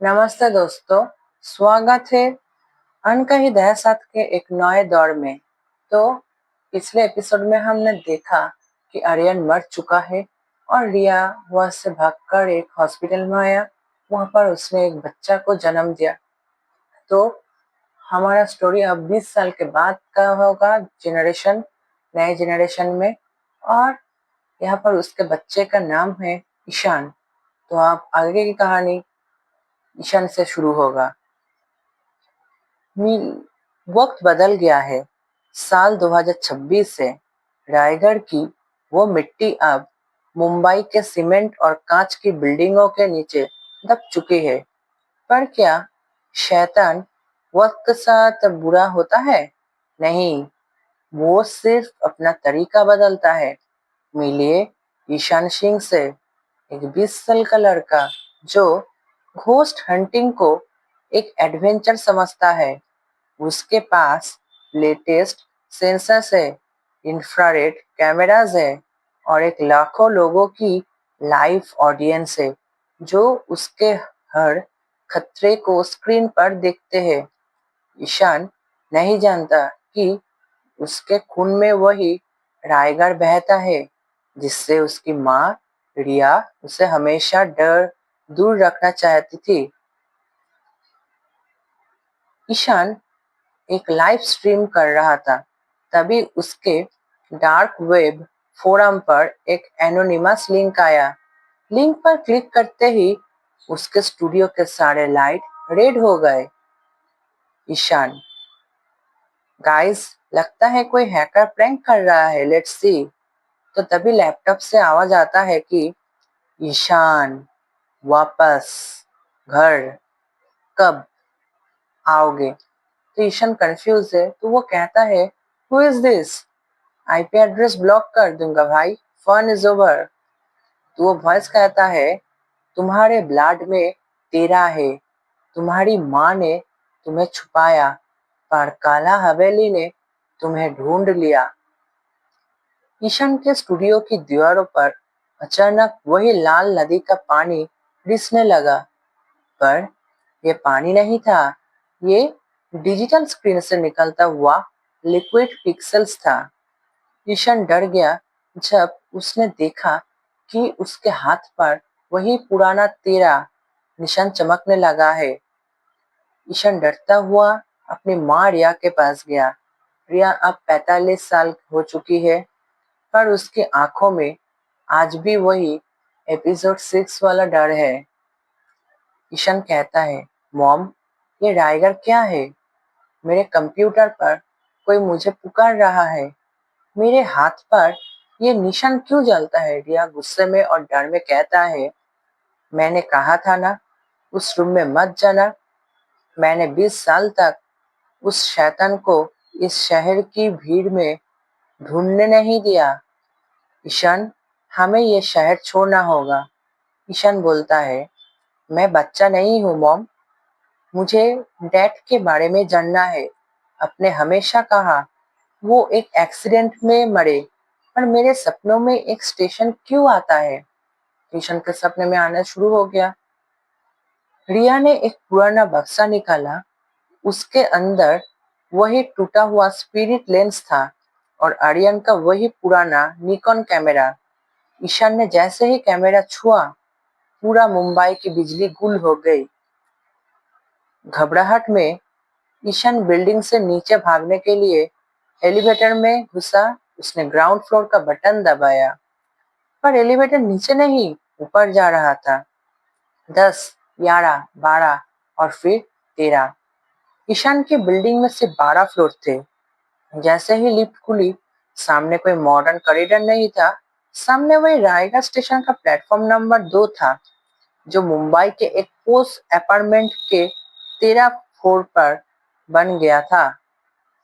नमस्ते दोस्तों, स्वागत है अनकही दहशत के एक नए दौर में। तो पिछले एपिसोड में हमने देखा कि आर्यन मर चुका है और रिया वहां से भागकर एक हॉस्पिटल में आया। वहां पर उसने एक बच्चा को जन्म दिया। तो हमारा स्टोरी अब 20 साल के बाद का होगा, नए जेनरेशन में। और यहाँ पर उसके बच्चे का नाम है ईशान। तो आप आगे की कहानी ईशान से शुरू होगा। वक्त बदल गया है। साल 2026 से रायगढ़ की वो मिट्टी अब मुंबई के सीमेंट और कांच की बिल्डिंगों के नीचे दब चुकी है। पर क्या शैतान वक्त के साथ बुरा होता है? नहीं, वो सिर्फ अपना तरीका बदलता है। मिलिए ईशान सिंह से, एक 20 साल का लड़का जो घोस्ट हंटिंग को एक एडवेंचर समझता है। उसके पास लेटेस्ट सेंसर्स है, इंफ्रारेड कैमरास है और एक लाखों लोगों की लाइव ऑडियंस है जो उसके हर खतरे को स्क्रीन पर देखते हैं। ईशान नहीं जानता कि उसके खून में वही रायगढ़ बहता है जिससे उसकी माँ रिया उसे हमेशा दूर रखना चाहती थी। ईशान एक लाइव स्ट्रीम कर रहा था, तभी उसके डार्क वेब फोरम पर एक एनोनिमस लिंक आया। लिंक पर क्लिक करते ही उसके स्टूडियो के सारे लाइट रेड हो गए। ईशान, गाइस, लगता है कोई हैकर प्रैंक कर रहा है, लेट्स सी। तो तभी लैपटॉप से आवाज आता है कि ईशान, वापस घर कब आओगे? तो ईशान कंफ्यूज है, तो वो कहता है, who is this? IP address block कर दूंगा भाई, फन इज ओवर। तो वो वॉइस कहता है, तुम्हारे ब्लड में तेरा है। तुम्हारी माँ ने तुम्हें छुपाया, पर काला हवेली ने तुम्हें ढूंढ लिया। ईशान के स्टूडियो की दीवारों पर अचानक वही लाल नदी का पानी रिसने लगा। पर ये पानी नहीं था, ये डिजिटल स्क्रीन से निकलता हुआ लिक्विड पिक्सेल्स था। ईशान डर गया जब उसने देखा कि उसके हाथ पर वही पुराना तेरा निशान चमकने लगा है। ईशान डरता हुआ अपनी माँ रिया के पास गया। रिया अब 45 साल हो चुकी है, पर उसकी आंखों में आज भी वही एपिसोड 6 वाला डर है। ईशान कहता है, मॉम, ये राइगर क्या है? मेरे कंप्यूटर पर कोई मुझे पुकार रहा है। मेरे हाथ पर ये निशान क्यों जलता है? रिया गुस्से में और डर में कहता है, मैंने कहा था ना, उस रूम में मत जाना। मैंने 20 साल तक उस शैतान को इस शहर की भीड़ में ढूंढने नहीं दिया। ईशान, हमें ये शहर छोड़ना होगा। ईशान बोलता है, मैं बच्चा नहीं हूँ मॉम, मुझे डैड के बारे में जानना है। आपने हमेशा कहा वो एक एक्सीडेंट में मरे, पर मेरे सपनों में एक स्टेशन क्यों आता है? ईशान के सपने में आना शुरू हो गया। रिया ने एक पुराना बक्सा निकाला। उसके अंदर वही टूटा हुआ स्पिरिट लेंस था और आर्यन का वही पुराना निकॉन कैमरा। ईशान ने जैसे ही कैमरा छुआ, पूरा मुंबई की बिजली गुल हो गई। घबराहट में ईशान बिल्डिंग से नीचे भागने के लिए एलिवेटर में घुसा। उसने ग्राउंड फ्लोर का बटन दबाया, पर एलिवेटर नीचे नहीं, ऊपर जा रहा था। 10, 11, 12 और फिर 13। ईशान की बिल्डिंग में सिर्फ 12 फ्लोर थे। जैसे ही लिफ्ट खुली, सामने कोई मॉडर्न कॉरिडोर नहीं था। सामने वही रायगढ़ स्टेशन का प्लेटफॉर्म नंबर 2 था, जो मुंबई के एक पोस्ट अपार्टमेंट के 13 फ्लोर पर बन गया था।